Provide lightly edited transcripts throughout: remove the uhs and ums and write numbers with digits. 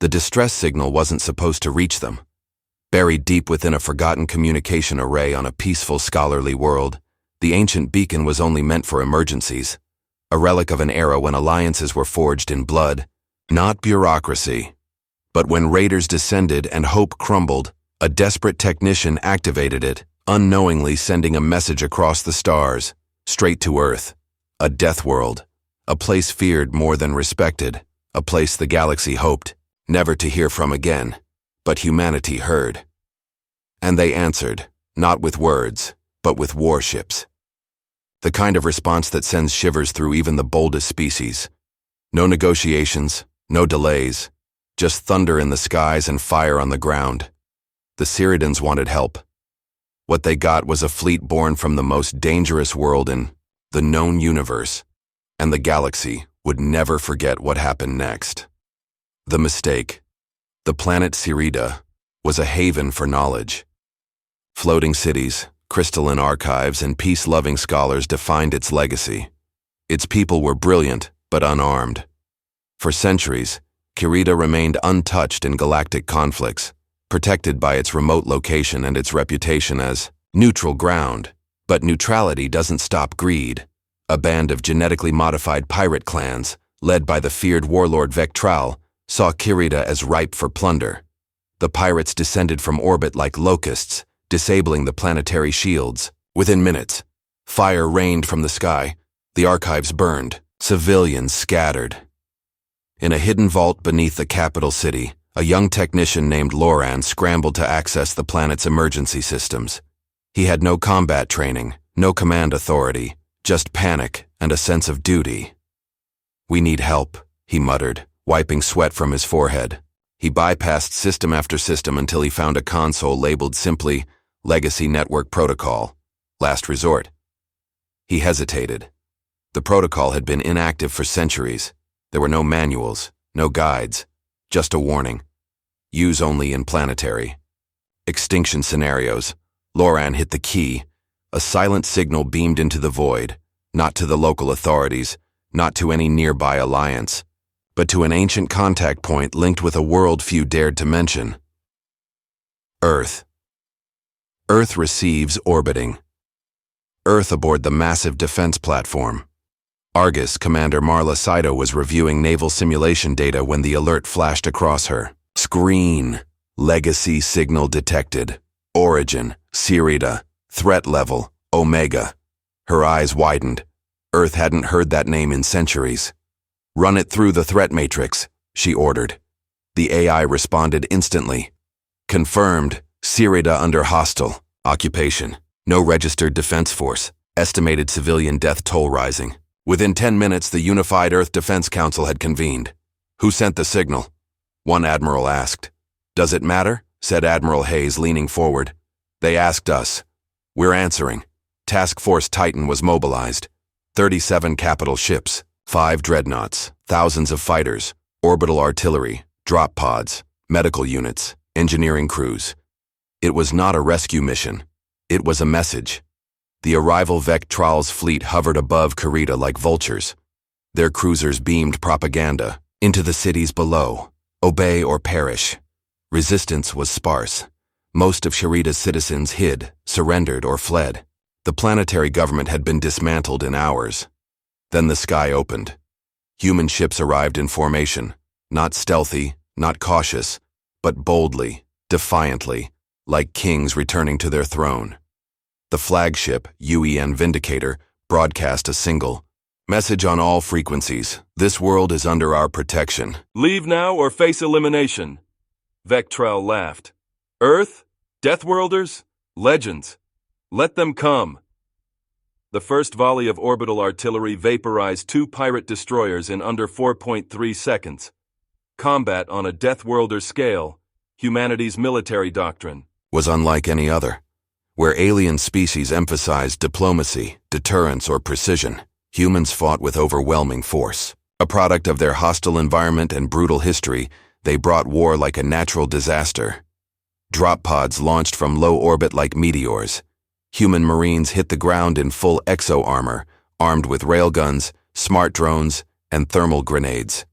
The distress signal wasn't supposed to reach them. Buried deep within a forgotten communication array on a peaceful scholarly world, the ancient beacon was only meant for emergencies, a relic of an era when alliances were forged in blood, not bureaucracy. But when raiders descended and hope crumbled, a desperate technician activated it, unknowingly sending a message across the stars, straight to Earth. A death world, a place feared more than respected, a place the galaxy hoped never to hear from again, but humanity heard. And they answered, not with words, but with warships. The kind of response that sends shivers through even the boldest species. No negotiations, no delays, just thunder in the skies and fire on the ground. The Sciritans wanted help. What they got was a fleet born from the most dangerous world in the known universe, and the galaxy would never forget what happened next. The mistake. The planet Sirida was a haven for knowledge. Floating cities, crystalline archives, and peace-loving scholars defined its legacy. Its people were brilliant, but unarmed. For centuries, Sirida remained untouched in galactic conflicts, protected by its remote location and its reputation as neutral ground. But neutrality doesn't stop greed. A band of genetically modified pirate clans, led by the feared warlord Vectral, saw Sirida as ripe for plunder. The pirates descended from orbit like locusts, disabling the planetary shields. Within minutes, fire rained from the sky, the archives burned, civilians scattered. In a hidden vault beneath the capital city, a young technician named Loran scrambled to access the planet's emergency systems. He had no combat training, no command authority, just panic and a sense of duty. "We need help," he muttered, wiping sweat from his forehead. He bypassed system after system until he found a console labeled simply Legacy Network Protocol, Last Resort. He hesitated. The protocol had been inactive for centuries. There were no manuals, no guides, just a warning. Use only in planetary. Extinction scenarios. Loran hit the key. A silent signal beamed into the void, not to the local authorities, not to any nearby alliance, but to an ancient contact point linked with a world few dared to mention. Earth. Earth receives orbiting. Earth aboard the massive defense platform. Argus Commander Marla Saito was reviewing naval simulation data when the alert flashed across her. Screen. Legacy signal detected. Origin. Sirida. Threat level. Omega. Her eyes widened. Earth hadn't heard that name in centuries. "Run it through the threat matrix," she ordered. The AI responded instantly. Confirmed. Sirida under hostile. Occupation. No registered defense force. Estimated civilian death toll rising. Within 10 minutes, the Unified Earth Defense Council had convened. "Who sent the signal?" one admiral asked. "Does it matter?" said Admiral Hayes, leaning forward. "They asked us. We're answering." Task Force Titan was mobilized. 37 capital ships, 5 dreadnoughts, thousands of fighters, orbital artillery, drop pods, medical units, engineering crews. It was not a rescue mission. It was a message. The arrival Vectral's fleet hovered above Sirida like vultures. Their cruisers beamed propaganda into the cities below. Obey or perish. Resistance was sparse. Most of Sirida's citizens hid, surrendered, or fled. The planetary government had been dismantled in hours. Then the sky opened. Human ships arrived in formation, not stealthy, not cautious, but boldly, defiantly, like kings returning to their throne. The flagship, UEN Vindicator, broadcast a single message on all frequencies. "This world is under our protection. Leave now or face elimination." Vectral laughed. "Earth? Deathworlders? Legends. Let them come." The first volley of orbital artillery vaporized 2 pirate destroyers in under 4.3 seconds. Combat on a Deathworlder scale, humanity's military doctrine, was unlike any other. Where alien species emphasized diplomacy, deterrence, or precision, humans fought with overwhelming force. A product of their hostile environment and brutal history, they brought war like a natural disaster. Drop pods launched from low orbit like meteors. Human marines hit the ground in full exo-armor, armed with railguns, smart drones, and thermal grenades.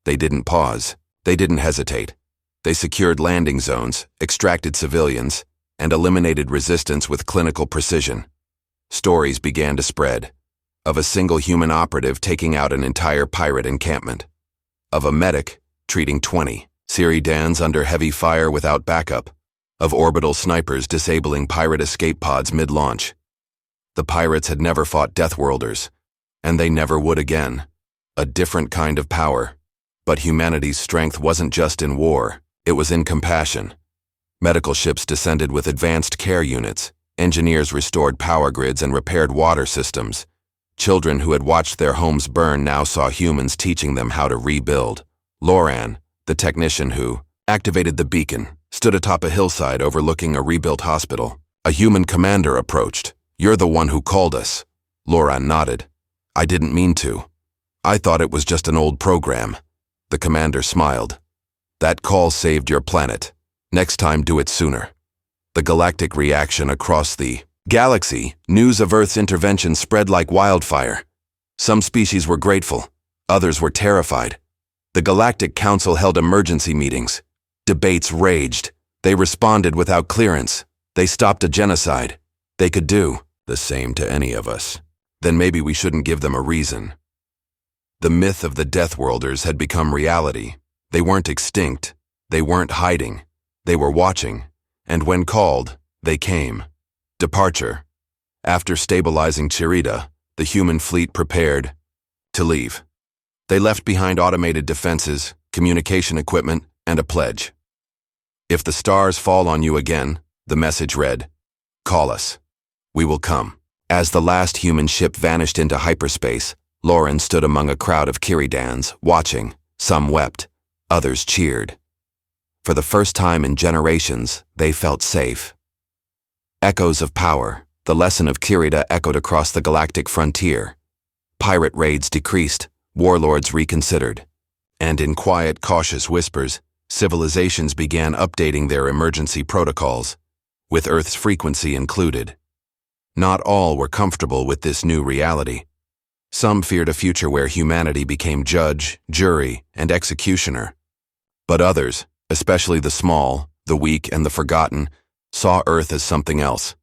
They didn't pause. They didn't hesitate. They secured landing zones, extracted civilians, and eliminated resistance with clinical precision. Stories began to spread. Of a single human operative taking out an entire pirate encampment. Of a medic treating 20 Ciridans under heavy fire without backup. Of orbital snipers disabling pirate escape pods mid-launch. The pirates had never fought Deathworlders, and they never would again. A different kind of power. But humanity's strength wasn't just in war, it was in compassion. Medical ships descended with advanced care units, engineers restored power grids and repaired water systems. Children who had watched their homes burn now saw humans teaching them how to rebuild. Loran, the technician who activated the beacon, stood atop a hillside overlooking a rebuilt hospital. A human commander approached. "You're the one who called us." Loran nodded. "I didn't mean to. I thought it was just an old program." The commander smiled. "That call saved your planet. Next time, do it sooner." The galactic reaction across the galaxy, news of Earth's intervention spread like wildfire. Some species were grateful, others were terrified. The Galactic Council held emergency meetings. Debates raged. They responded without clearance. They stopped a genocide. They could do the same to any of us. Then maybe we shouldn't give them a reason. The myth of the Deathworlders had become reality. They weren't extinct. They weren't hiding. They were watching. And when called, they came. Departure. After stabilizing Chirida, the human fleet prepared to leave. They left behind automated defenses, communication equipment, and a pledge. "If the stars fall on you again," the message read, "call us. We will come." As the last human ship vanished into hyperspace, Lauren stood among a crowd of Ciridans, watching. Some wept, others cheered. For the first time in generations, they felt safe. Echoes of power, the lesson of Cirida echoed across the galactic frontier. Pirate raids decreased, warlords reconsidered. And in quiet, cautious whispers, civilizations began updating their emergency protocols, with Earth's frequency included. Not all were comfortable with this new reality. Some feared a future where humanity became judge, jury, and executioner. But others, especially the small, the weak, and the forgotten, saw Earth as something else.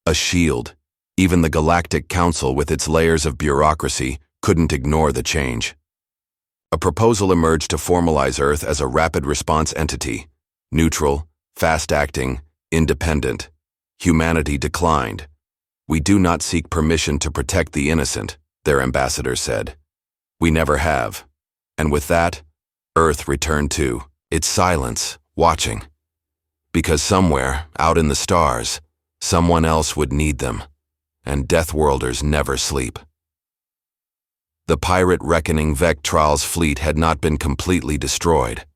A shield. Even the Galactic Council, with its layers of bureaucracy, couldn't ignore the change. A proposal emerged to formalize Earth as a rapid response entity. Neutral, fast-acting, independent. Humanity declined. "We do not seek permission to protect the innocent," their ambassador said. "We never have." And with that, Earth returned to its silence, watching. Because somewhere, out in the stars, someone else would need them, and Deathworlders never sleep. The pirate reckoning Vectral's fleet had not been completely destroyed.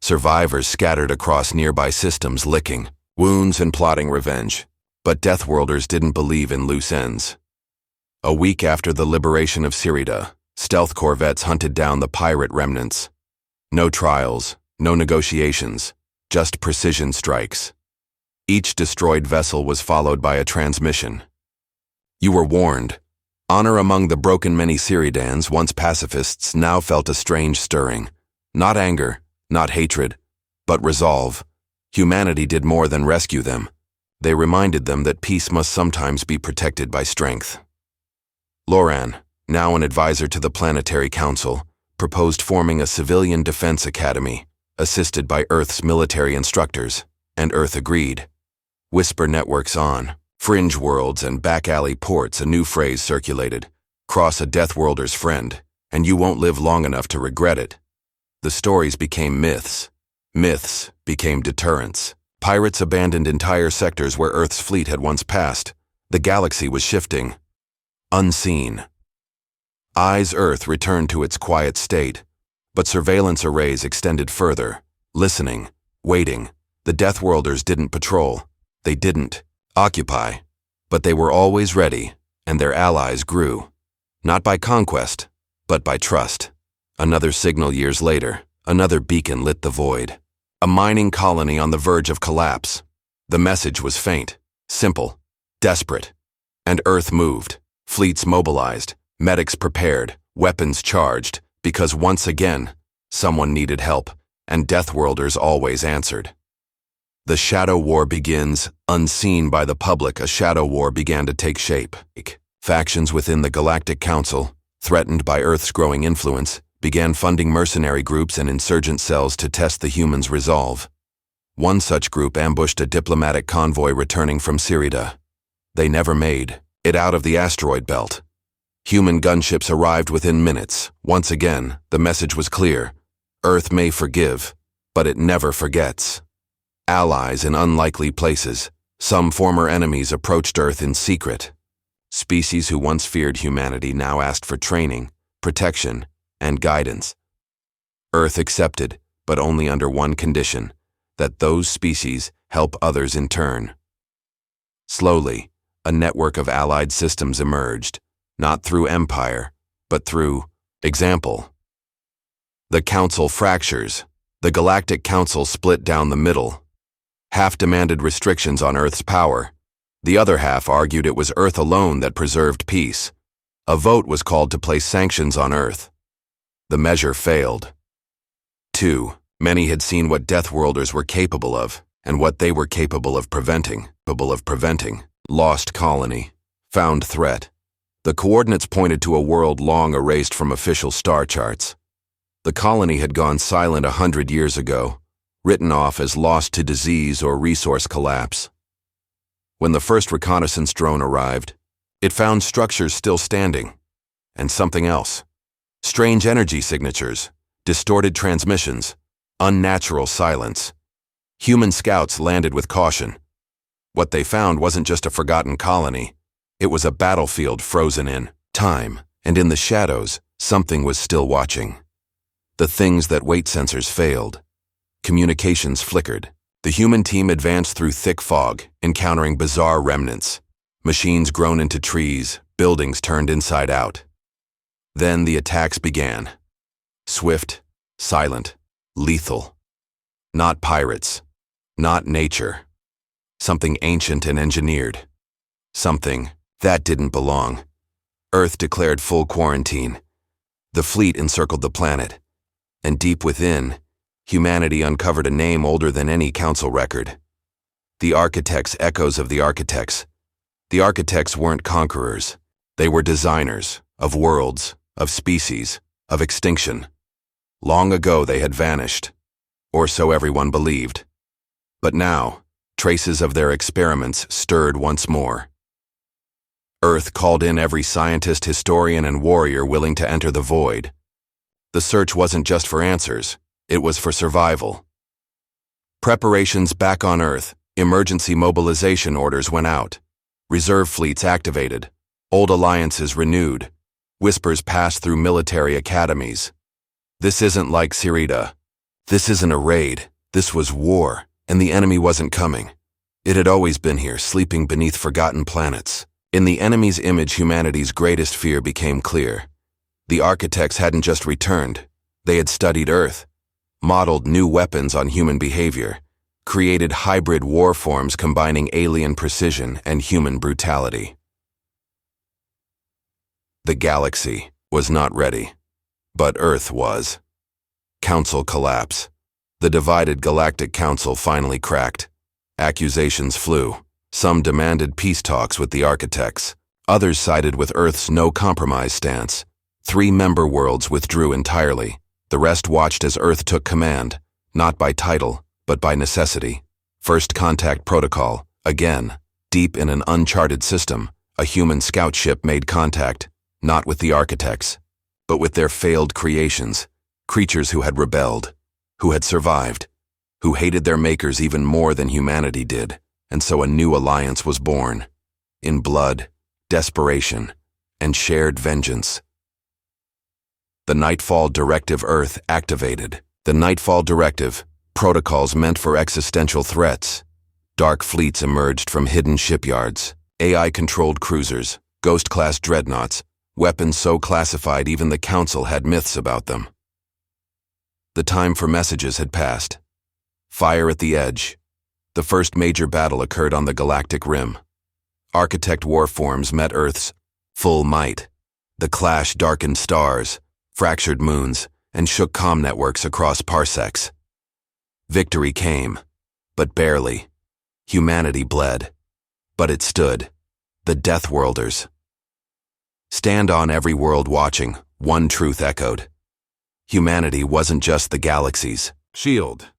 Survivors scattered across nearby systems licking wounds and plotting revenge, but Deathworlders didn't believe in loose ends. A week after the liberation of Cirida, stealth corvettes hunted down the pirate remnants. No trials, no negotiations, just precision strikes. Each destroyed vessel was followed by a transmission. "You were warned." Honor among the broken many Ciridans, once pacifists, now felt a strange stirring. Not anger, not hatred, but resolve. Humanity did more than rescue them. They reminded them that peace must sometimes be protected by strength. Loran, now an advisor to the Planetary Council, proposed forming a civilian defense academy, assisted by Earth's military instructors, and Earth agreed. Whisper networks on. Fringe worlds and back-alley ports, a new phrase circulated. "Cross a Deathworlder's friend, and you won't live long enough to regret it." The stories became myths. Myths became deterrents. Pirates abandoned entire sectors where Earth's fleet had once passed. The galaxy was shifting. Unseen. Eyes Earth returned to its quiet state, but surveillance arrays extended further, listening, waiting. The Deathworlders didn't patrol. They didn't occupy, but they were always ready, and their allies grew. Not by conquest, but by trust. Another signal years later, another beacon lit the void. A mining colony on the verge of collapse. The message was faint, simple, desperate. And Earth moved, fleets mobilized, medics prepared, weapons charged, because once again, someone needed help, and Deathworlders always answered. The Shadow War begins. Unseen by the public, a shadow war began to take shape. Factions within the Galactic Council, threatened by Earth's growing influence, began funding mercenary groups and insurgent cells to test the humans' resolve. One such group ambushed a diplomatic convoy returning from Sirida. They never made it out of the asteroid belt. Human gunships arrived within minutes. Once again, the message was clear. Earth may forgive, but it never forgets. Allies in unlikely places, some former enemies approached Earth in secret. Species who once feared humanity now asked for training, protection, and guidance. Earth accepted, but only under one condition, that those species help others in turn. Slowly, a network of allied systems emerged, not through empire, but through example. The Council fractures. The Galactic Council split down the middle. Half demanded restrictions on Earth's power. The other half argued it was Earth alone that preserved peace. A vote was called to place sanctions on Earth. The measure failed. Too many had seen what Deathworlders were capable of, and what they were capable of preventing. Lost colony. Found threat. The coordinates pointed to a world long erased from official star charts. The colony had gone silent 100 years ago, written off as lost to disease or resource collapse. When the first reconnaissance drone arrived, it found structures still standing, and something else. Strange energy signatures, distorted transmissions, unnatural silence. Human scouts landed with caution. What they found wasn't just a forgotten colony. It was a battlefield frozen in time, and in the shadows, something was still watching. The things that weight sensors failed. Communications flickered. The human team advanced through thick fog, encountering bizarre remnants. Machines grown into trees, buildings turned inside out. Then the attacks began. Swift, silent, lethal. Not pirates. Not nature. Something ancient and engineered. Something that didn't belong. Earth declared full quarantine. The fleet encircled the planet. And deep within, humanity uncovered a name older than any council record. The architects, echoes of the architects. The architects weren't conquerors. They were designers of worlds, of species, of extinction. Long ago they had vanished, or so everyone believed. But now, traces of their experiments stirred once more. Earth called in every scientist, historian, and warrior willing to enter the void. The search wasn't just for answers, it was for survival. Preparations back on Earth, emergency mobilization orders went out. Reserve fleets activated, old alliances renewed, whispers passed through military academies. This isn't like Sirida. This isn't a raid, this was war, and the enemy wasn't coming. It had always been here, sleeping beneath forgotten planets. In the enemy's image, humanity's greatest fear became clear. The architects hadn't just returned, they had studied Earth, modeled new weapons on human behavior, created hybrid war forms combining alien precision and human brutality. The galaxy was not ready, but Earth was. Council collapse. The divided Galactic Council finally cracked. Accusations flew. Some demanded peace talks with the architects. Others sided with Earth's no-compromise stance. 3 member worlds withdrew entirely. The rest watched as Earth took command, not by title, but by necessity. First contact protocol, again. Deep in an uncharted system, a human scout ship made contact, not with the architects, but with their failed creations, creatures who had rebelled, who had survived, who hated their makers even more than humanity did, and so a new alliance was born. In blood, desperation, and shared vengeance. The Nightfall Directive. Earth activated. The Nightfall Directive, protocols meant for existential threats. Dark fleets emerged from hidden shipyards, AI-controlled cruisers, Ghost-class dreadnoughts, weapons so classified even the Council had myths about them. The time for messages had passed. Fire at the edge. The first major battle occurred on the galactic rim. Architect warforms met Earth's full might. The clash darkened stars, fractured moons, and shook comm networks across parsecs. Victory came, but barely. Humanity bled, but it stood. The Death Worlders. Stand on every world watching, one truth echoed. Humanity wasn't just the galaxies. Shield.